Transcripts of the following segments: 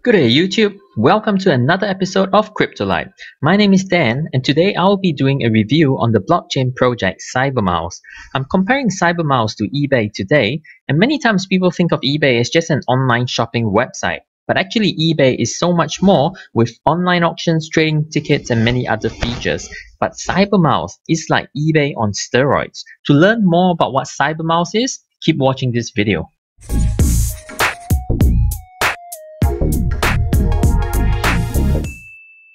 Good day YouTube, welcome to another episode of Cryptolite. My name is Dan and today I'll be doing a review on the blockchain project Cybermiles. I'm comparing Cybermiles to eBay today, and many times people think of eBay as just an online shopping website. But actually eBay is so much more with online auctions, trading tickets and many other features. But Cybermiles is like eBay on steroids. To learn more about what Cybermiles is, keep watching this video.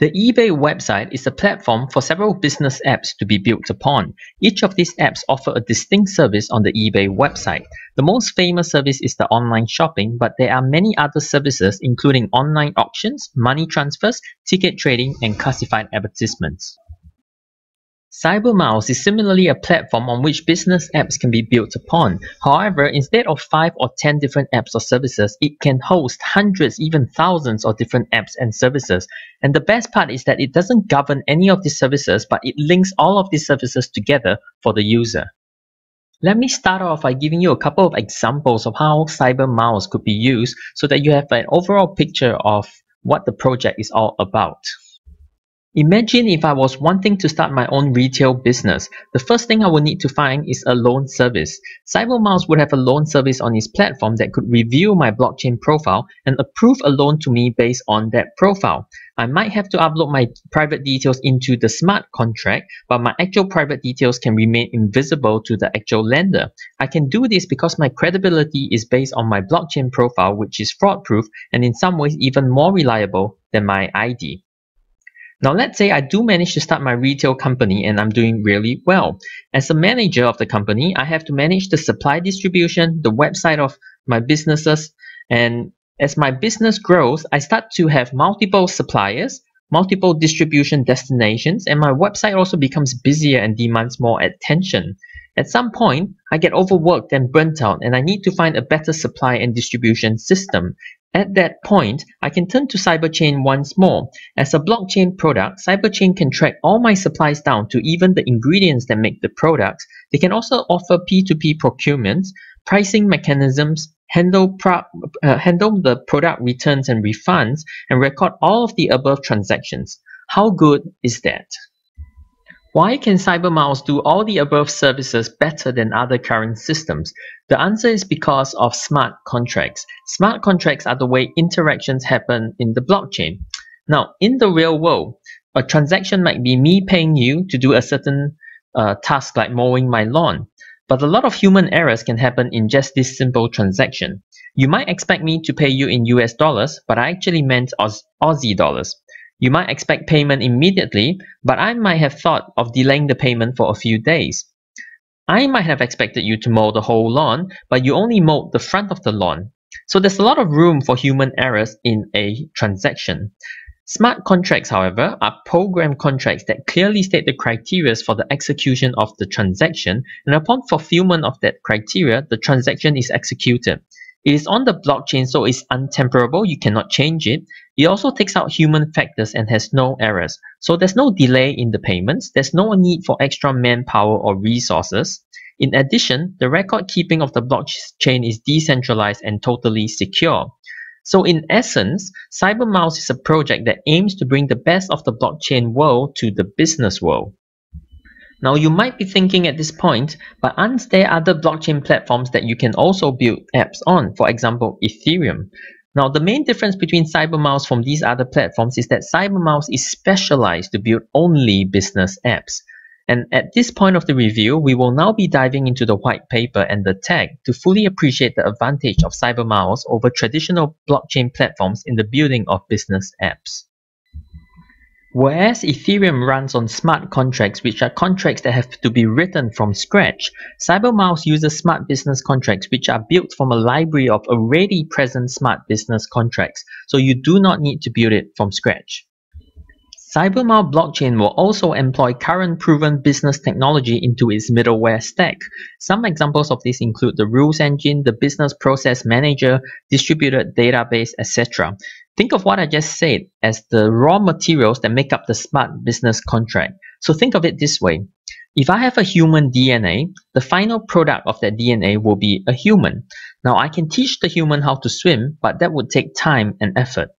The eBay website is a platform for several business apps to be built upon. Each of these apps offer a distinct service on the eBay website. The most famous service is the online shopping, but there are many other services including online auctions, money transfers, ticket trading, and classified advertisements. Cybermiles is similarly a platform on which business apps can be built upon. However, instead of 5 or 10 different apps or services, it can host hundreds, even thousands of different apps and services. And the best part is that it doesn't govern any of these services, but it links all of these services together for the user. Let me start off by giving you a couple of examples of how Cybermiles could be used so that you have an overall picture of what the project is all about. Imagine if I was wanting to start my own retail business. The first thing I would need to find is a loan service. Cybermiles would have a loan service on its platform that could review my blockchain profile and approve a loan to me based on that profile. I might have to upload my private details into the smart contract, but my actual private details can remain invisible to the actual lender. I can do this because my credibility is based on my blockchain profile, which is fraud-proof and in some ways even more reliable than my ID. Now let's say I do manage to start my retail company and I'm doing really well. As a manager of the company, I have to manage the supply distribution, the website of my businesses, and as my business grows, I start to have multiple suppliers, multiple distribution destinations, and my website also becomes busier and demands more attention. At some point, I get overworked and burnt out and I need to find a better supply and distribution system. At that point, I can turn to Cyberchain once more. As a blockchain product, Cyberchain can track all my supplies down to even the ingredients that make the products. They can also offer P2P procurements, pricing mechanisms, handle the product returns and refunds, and record all of the above transactions. How good is that? Why can Cybermiles do all the above services better than other current systems? The answer is because of smart contracts. Smart contracts are the way interactions happen in the blockchain. Now, in the real world, a transaction might be me paying you to do a certain task like mowing my lawn. But a lot of human errors can happen in just this simple transaction. You might expect me to pay you in US dollars, but I actually meant Aussie dollars. You might expect payment immediately, but I might have thought of delaying the payment for a few days. I might have expected you to mow the whole lawn, but you only mowed the front of the lawn. So there's a lot of room for human errors in a transaction. Smart contracts, however, are program contracts that clearly state the criteria for the execution of the transaction, and upon fulfillment of that criteria, the transaction is executed. It is on the blockchain, so it's untemperable, you cannot change it. It also takes out human factors and has no errors. So there's no delay in the payments, there's no need for extra manpower or resources. In addition, the record keeping of the blockchain is decentralized and totally secure. So in essence, Cybermiles is a project that aims to bring the best of the blockchain world to the business world. Now you might be thinking at this point, but aren't there other blockchain platforms that you can also build apps on, for example Ethereum? Now the main difference between Cybermiles from these other platforms is that Cybermiles is specialized to build only business apps. And at this point of the review, we will now be diving into the white paper and the tag to fully appreciate the advantage of Cybermiles over traditional blockchain platforms in the building of business apps. Whereas Ethereum runs on smart contracts, which are contracts that have to be written from scratch, Cybermiles uses smart business contracts which are built from a library of already present smart business contracts, so you do not need to build it from scratch. Cybermiles blockchain will also employ current proven business technology into its middleware stack. Some examples of this include the rules engine, the business process manager, distributed database, etc. Think of what I just said as the raw materials that make up the smart business contract. So think of it this way. If I have a human DNA, the final product of that DNA will be a human. Now I can teach the human how to swim, but that would take time and effort.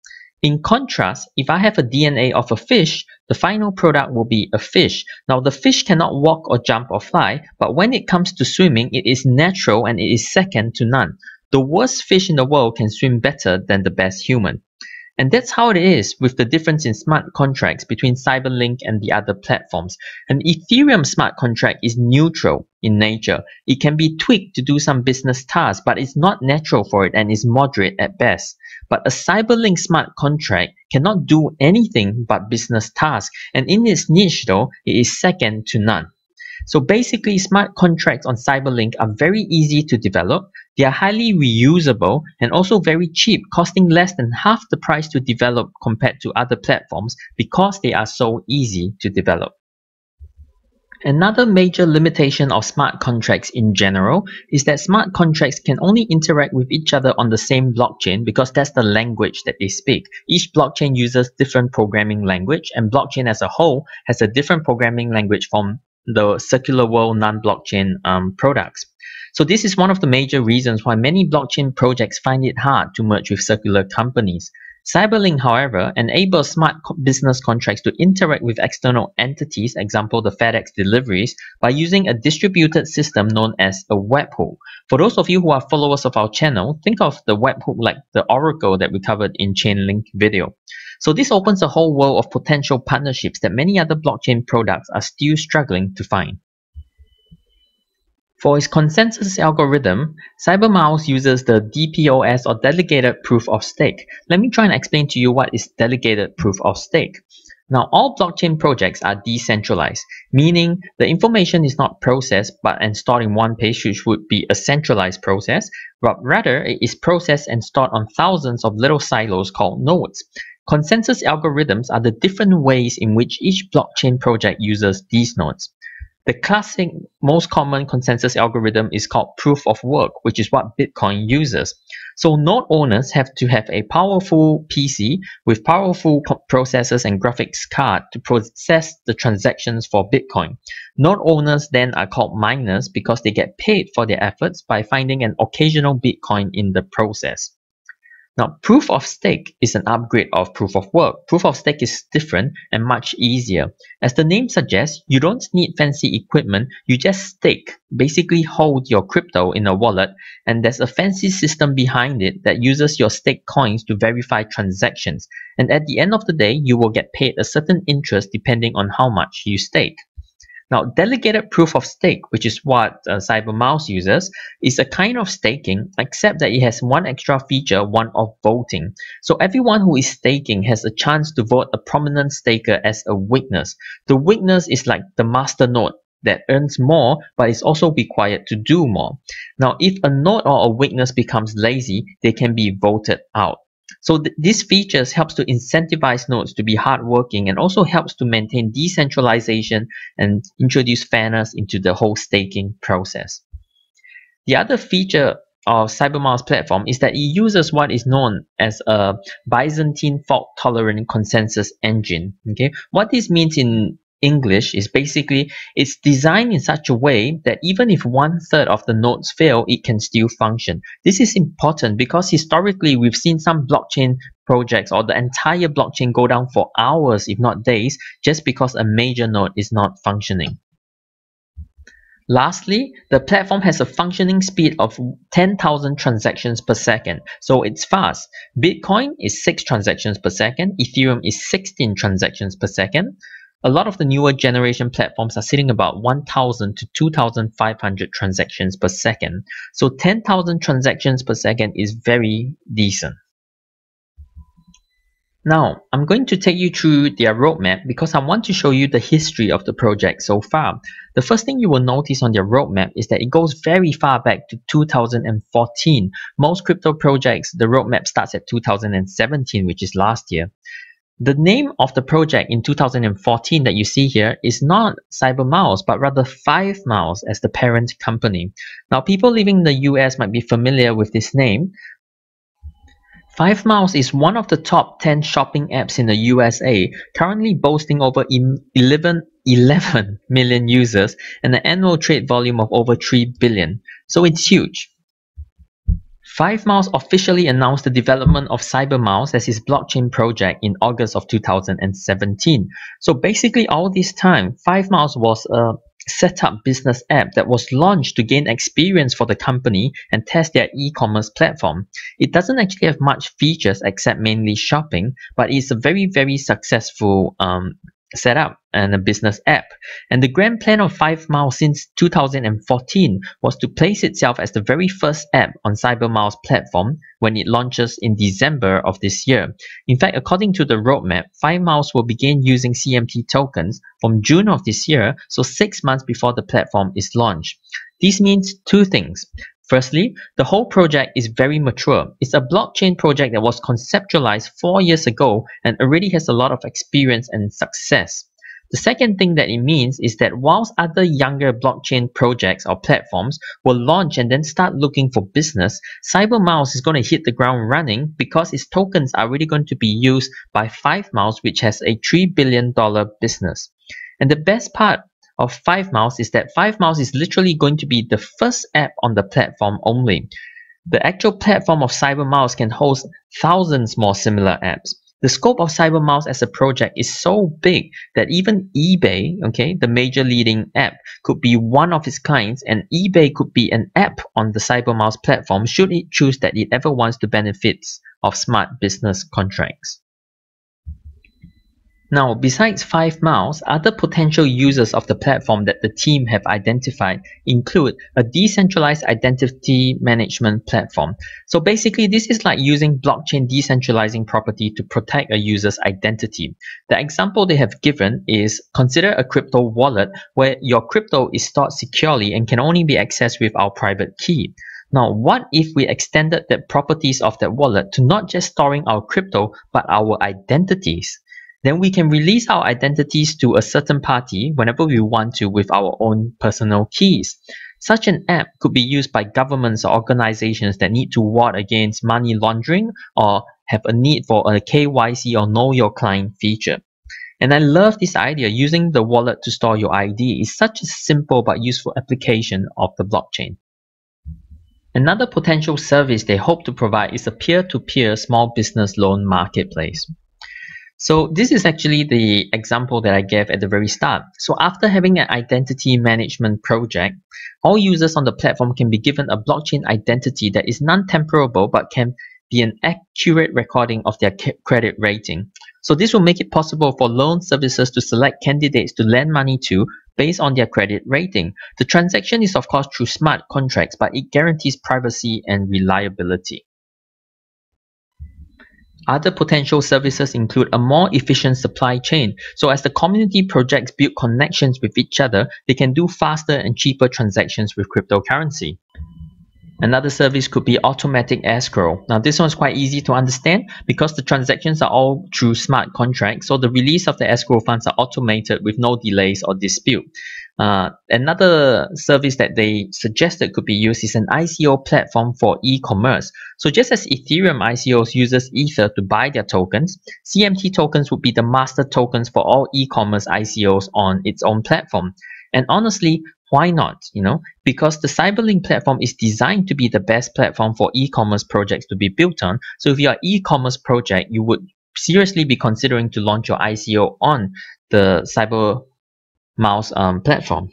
In contrast, if I have a DNA of a fish, the final product will be a fish. Now, the fish cannot walk or jump or fly, but when it comes to swimming, it is natural and it is second to none. The worst fish in the world can swim better than the best human. And that's how it is with the difference in smart contracts between Cyberlink and the other platforms. An Ethereum smart contract is neutral in nature. It can be tweaked to do some business tasks, but it's not natural for it and is moderate at best. But a Cyberlink smart contract cannot do anything but business tasks, and in its niche though, it is second to none. So basically, smart contracts on Cyberlink are very easy to develop, they are highly reusable, and also very cheap, costing less than half the price to develop compared to other platforms because they are so easy to develop. Another major limitation of smart contracts in general is that smart contracts can only interact with each other on the same blockchain because that's the language that they speak. Each blockchain uses different programming language, and blockchain as a whole has a different programming language from the circular world non-blockchain products. So this is one of the major reasons why many blockchain projects find it hard to merge with circular companies. Cyberlink, however, enables smart business contracts to interact with external entities, example the FedEx deliveries, by using a distributed system known as a webhook. For those of you who are followers of our channel, think of the webhook like the oracle that we covered in Chainlink video. So this opens a whole world of potential partnerships that many other blockchain products are still struggling to find. For its consensus algorithm, Cybermiles uses the DPoS or Delegated Proof of Stake. Let me try and explain to you what is Delegated Proof of Stake. Now, all blockchain projects are decentralized, meaning the information is not processed and stored in one page, which would be a centralized process, but rather it is processed and stored on thousands of little silos called nodes. Consensus algorithms are the different ways in which each blockchain project uses these nodes. The classic, most common consensus algorithm is called proof of work, which is what Bitcoin uses. So node owners have to have a powerful PC with powerful processors and graphics card to process the transactions for Bitcoin. Node owners then are called miners because they get paid for their efforts by finding an occasional Bitcoin in the process. Now, proof of stake is an upgrade of proof of work. Proof of stake is different and much easier. As the name suggests, you don't need fancy equipment, you just stake, basically hold your crypto in a wallet, and there's a fancy system behind it that uses your stake coins to verify transactions. And at the end of the day, you will get paid a certain interest depending on how much you stake. Now, delegated proof of stake, which is what Cybermiles uses, is a kind of staking, except that it has one extra feature, one of voting. So everyone who is staking has a chance to vote a prominent staker as a witness. The witness is like the master node that earns more, but is also required to do more. Now, if a node or a witness becomes lazy, they can be voted out. So these features helps to incentivize nodes to be hardworking and also helps to maintain decentralization and introduce fairness into the whole staking process. The other feature of Cybermiles platform is that it uses what is known as a Byzantine fault-tolerant consensus engine. Okay, what this means in English is basically it's designed in such a way that even if 1/3 of the nodes fail, it can still function. This is important because historically we've seen some blockchain projects or the entire blockchain go down for hours, if not days, just because a major node is not functioning. Lastly, the platform has a functioning speed of 10,000 transactions per second, so it's fast. Bitcoin is 6 transactions per second, Ethereum is 16 transactions per second. A lot of the newer generation platforms are sitting about 1,000 to 2,500 transactions per second. So 10,000 transactions per second is very decent. Now, I'm going to take you through their roadmap because I want to show you the history of the project so far. The first thing you will notice on their roadmap is that it goes very far back to 2014. Most crypto projects, the roadmap starts at 2017, which is last year. The name of the project in 2014 that you see here is not Cybermiles, but rather 5miles as the parent company. Now, people living in the US might be familiar with this name. 5miles is one of the top 10 shopping apps in the USA, currently boasting over 11 million users and an annual trade volume of over 3 billion. So it's huge. 5miles officially announced the development of Cybermiles as his blockchain project in August of 2017. So basically all this time, 5miles was a setup business app that was launched to gain experience for the company and test their e-commerce platform. It doesn't actually have much features except mainly shopping, but it's a very successful setup and a business app. And the grand plan of 5miles since 2014 was to place itself as the very first app on Cybermiles platform when it launches in December of this year. In fact, according to the roadmap, 5miles will begin using CMT tokens from June of this year, so 6 months before the platform is launched. This means two things. Firstly, the whole project is very mature. It's a blockchain project that was conceptualized 4 years ago and already has a lot of experience and success. The second thing that it means is that whilst other younger blockchain projects or platforms will launch and then start looking for business, Cybermiles is going to hit the ground running because its tokens are really going to be used by 5miles, which has a $3 billion business. And the best part of 5miles is that 5miles is literally going to be the first app on the platform only. The actual platform of Cybermiles can host thousands more similar apps. The scope of Cybermiles as a project is so big that even eBay, the major leading app, could be one of its clients, and eBay could be an app on the Cybermiles platform should it choose that it ever wants the benefits of smart business contracts. Now, besides 5miles, other potential users of the platform that the team have identified include a decentralized identity management platform. So basically, this is like using blockchain decentralizing property to protect a user's identity. The example they have given is consider a crypto wallet where your crypto is stored securely and can only be accessed with our private key. Now, what if we extended the properties of that wallet to not just storing our crypto, but our identities? Then we can release our identities to a certain party whenever we want to with our own personal keys. Such an app could be used by governments or organizations that need to ward against money laundering or have a need for a KYC or Know Your Client feature. And I love this idea. Using the wallet to store your ID is such a simple but useful application of the blockchain. Another potential service they hope to provide is a peer-to-peer small business loan marketplace. So this is actually the example that I gave at the very start. So after having an identity management project, all users on the platform can be given a blockchain identity that is non-temporable but can be an accurate recording of their credit rating. So this will make it possible for loan services to select candidates to lend money to based on their credit rating. The transaction is of course through smart contracts, but it guarantees privacy and reliability. Other potential services include a more efficient supply chain. So as the community projects build connections with each other, they can do faster and cheaper transactions with cryptocurrency. Another service could be automatic escrow. Now this one's quite easy to understand because the transactions are all through smart contracts, so the release of the escrow funds are automated with no delays or dispute. Another service that they suggested could be used is an ICO platform for e-commerce. So just as Ethereum ICOs uses Ether to buy their tokens, CMT tokens would be the master tokens for all e-commerce ICOs on its own platform. And honestly, why not? Because the Cyberlink platform is designed to be the best platform for e-commerce projects to be built on. So if you're an e-commerce project, you would seriously be considering to launch your ICO on the Cybermiles platform.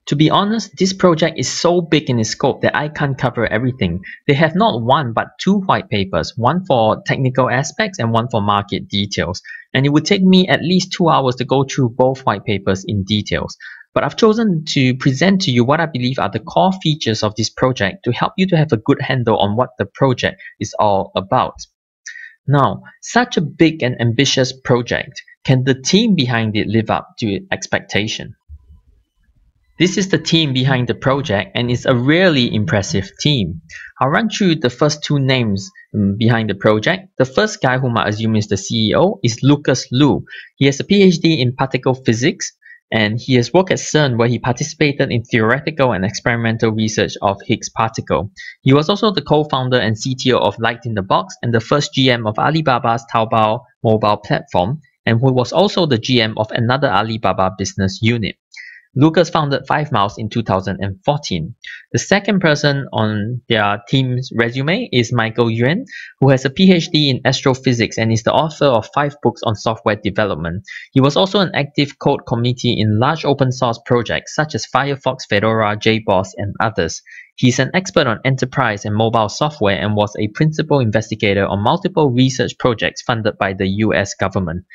To be honest, this project is so big in its scope that I can't cover everything. They have not one but two white papers, one for technical aspects and one for market details. And it would take me at least 2 hours to go through both white papers in details. But I've chosen to present to you what I believe are the core features of this project to help you to have a good handle on what the project is all about. Now, such a big and ambitious project, can the team behind it live up to expectation? This is the team behind the project, and it's a really impressive team. I'll run through the first two names behind the project. The first guy, whom I assume is the CEO, is Lucas Liu. He has a PhD in particle physics, and he has worked at CERN, where he participated in theoretical and experimental research of Higgs particle. He was also the co-founder and CTO of Light in the Box and the first GM of Alibaba's Taobao mobile platform, and who was also the GM of another Alibaba business unit. Lucas founded 5miles in 2014. The second person on their team's resume is Michael Yuan, who has a PhD in astrophysics and is the author of 5 books on software development. He was also an active code committee in large open source projects such as Firefox, Fedora, JBoss, and others. He's an expert on enterprise and mobile software and was a principal investigator on multiple research projects funded by the US government.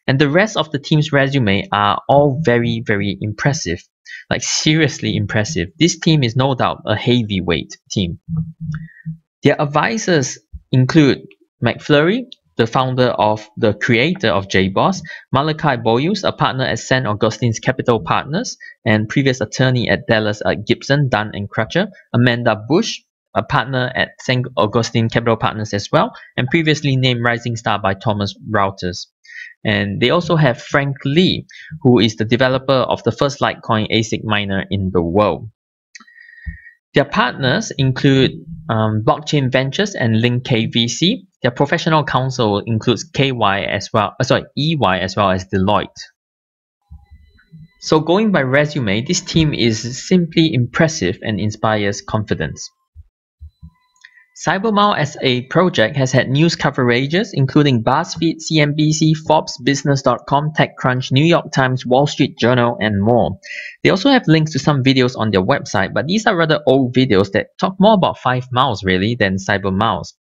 And the rest of the team's resume are all very, very impressive. Like seriously impressive. This team is no doubt a heavyweight team. Their advisors include McFlurry, the creator of JBoss, Malachi Boyus, a partner at St. Augustine's Capital Partners and previous attorney at Dallas Gibson, Dunn and Crutcher, Amanda Bush, a partner at St. Augustine Capital Partners as well, and previously named Rising Star by Thomas Reuters. And they also have Frank Lee, who is the developer of the first Litecoin ASIC miner in the world. Their partners include Blockchain Ventures and Link KVC. Their professional counsel includes EY as well as Deloitte. So going by resume, this team is simply impressive and inspires confidence. Cybermiles as a project has had news coverages including BuzzFeed, CNBC, Forbes, Business.com, TechCrunch, New York Times, Wall Street Journal, and more. They also have links to some videos on their website, but these are rather old videos that talk more about 5miles really than Cybermiles.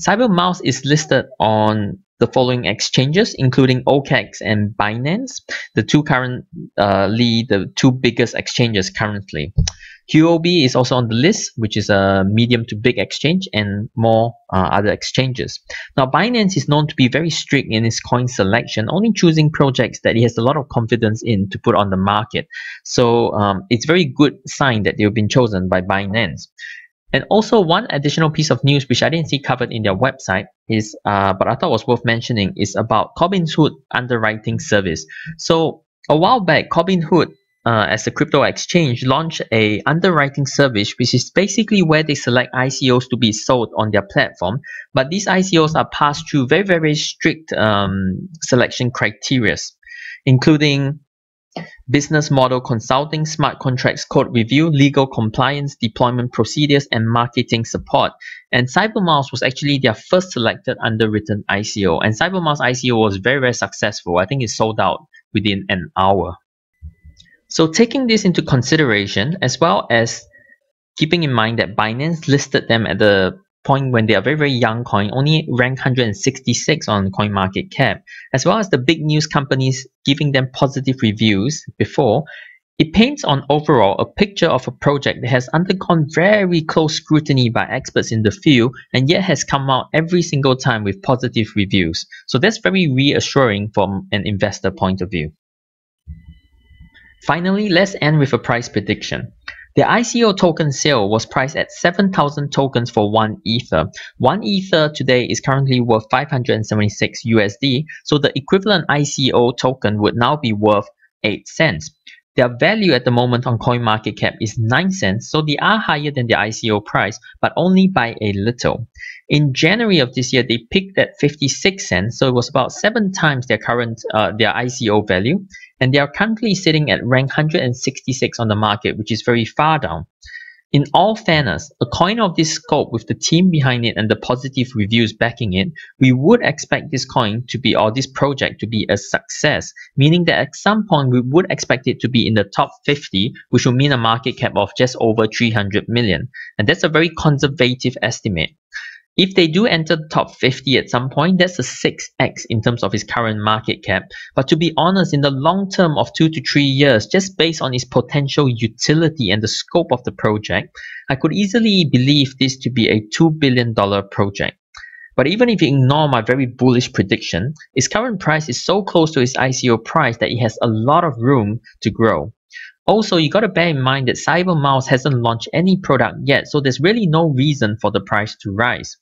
Cybermiles is listed on the following exchanges, including OKEX and Binance, the two biggest exchanges currently. QOB is also on the list, which is a medium to big exchange, and more other exchanges. Now, Binance is known to be very strict in its coin selection, only choosing projects that it has a lot of confidence in to put on the market. So it's a very good sign that they've been chosen by Binance. And also one additional piece of news which I didn't see covered in their website is, but I thought was worth mentioning, is about Robinhood underwriting service. So a while back, Robinhood as a crypto exchange launched a underwriting service, which is basically where they select ICOs to be sold on their platform. But these ICOs are passed through very, very strict selection criteria, including business model consulting, smart contracts code review, legal compliance, deployment procedures, and marketing support. And Cybermiles was actually their first selected underwritten ICO. And Cybermiles ICO was very, very successful. I think it sold out within an hour. So taking this into consideration, as well as keeping in mind that Binance listed them at the point when they are very, very young coin, only ranked 166 on CoinMarketCap, as well as the big news companies giving them positive reviews before, it paints on overall a picture of a project that has undergone very close scrutiny by experts in the field and yet has come out every single time with positive reviews. So that's very reassuring from an investor point of view. Finally, let's end with a price prediction. The ICO token sale was priced at 7,000 tokens for 1 Ether. 1 Ether today is currently worth 576 USD, so the equivalent ICO token would now be worth 8 cents. Their value at the moment on CoinMarketCap is 9 cents, so they are higher than the ICO price, but only by a little. In January of this year, they peaked at 56 cents, so it was about 7 times their current their ICO value, and they are currently sitting at rank 166 on the market, which is very far down. In all fairness, a coin of this scope with the team behind it and the positive reviews backing it, we would expect this coin to be, or this project to be, a success, meaning that at some point we would expect it to be in the top 50, which would mean a market cap of just over 300 million. And that's a very conservative estimate. If they do enter the top 50 at some point, that's a 6x in terms of its current market cap. But to be honest, in the long term of 2 to 3 years, just based on its potential utility and the scope of the project, I could easily believe this to be a $2 billion project. But even if you ignore my very bullish prediction, its current price is so close to its ICO price that it has a lot of room to grow. Also, you got to bear in mind that Cybermiles hasn't launched any product yet, so there's really no reason for the price to rise.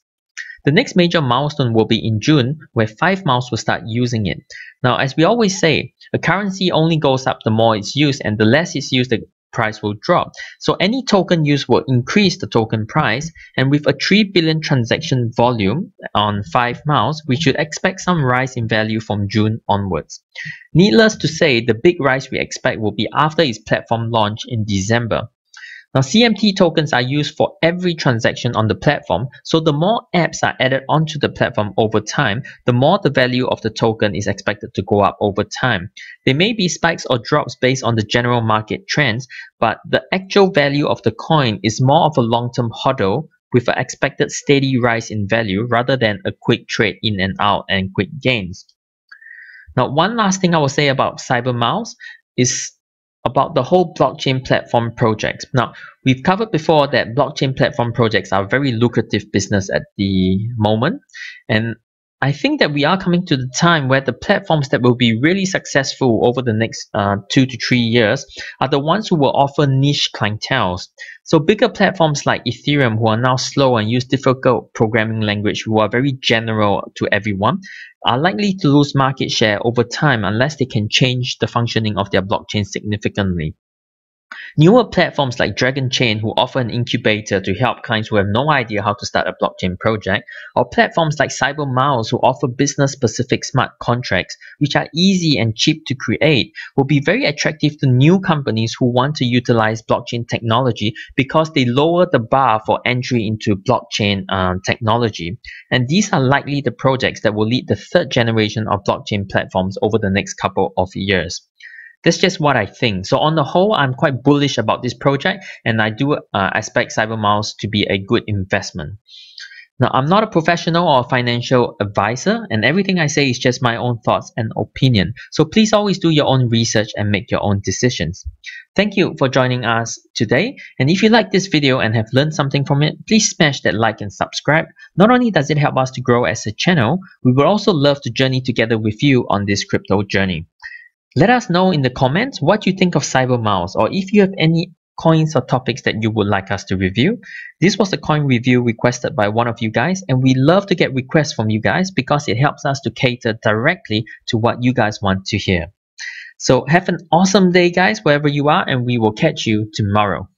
The next major milestone will be in June, where 5miles will start using it. Now, as we always say, a currency only goes up the more it's used, and the less it's used, the price will drop. So any token used will increase the token price, and with a 3 billion transaction volume on 5 miles, we should expect some rise in value from June onwards. Needless to say, the big rise we expect will be after its platform launch in December. Now, CMT tokens are used for every transaction on the platform, so the more apps are added onto the platform over time, the more the value of the token is expected to go up over time. There may be spikes or drops based on the general market trends, but the actual value of the coin is more of a long-term hodl with an expected steady rise in value rather than a quick trade in and out and quick gains. Now, one last thing I will say about Cybermiles is about the whole blockchain platform project. Now, we've covered before that blockchain platform projects are a very lucrative business at the moment, and I think that we are coming to the time where the platforms that will be really successful over the next 2 to 3 years are the ones who will offer niche clienteles. So bigger platforms like Ethereum, who are now slow and use difficult programming language, who are very general to everyone, are likely to lose market share over time unless they can change the functioning of their blockchain significantly. Newer platforms like Dragon Chain, who offer an incubator to help clients who have no idea how to start a blockchain project, or platforms like Cybermiles, who offer business-specific smart contracts, which are easy and cheap to create, will be very attractive to new companies who want to utilize blockchain technology because they lower the bar for entry into blockchain technology. And these are likely the projects that will lead the third generation of blockchain platforms over the next couple of years. That's just what I think. So on the whole, I'm quite bullish about this project, and I do expect Cybermiles to be a good investment. Now, I'm not a professional or a financial advisor, and everything I say is just my own thoughts and opinion. So please always do your own research and make your own decisions. Thank you for joining us today. And if you like this video and have learned something from it, please smash that like and subscribe. Not only does it help us to grow as a channel, we would also love to journey together with you on this crypto journey. Let us know in the comments what you think of Cybermiles, or if you have any coins or topics that you would like us to review. This was a coin review requested by one of you guys, and we love to get requests from you guys because it helps us to cater directly to what you guys want to hear. So have an awesome day, guys, wherever you are, and we will catch you tomorrow.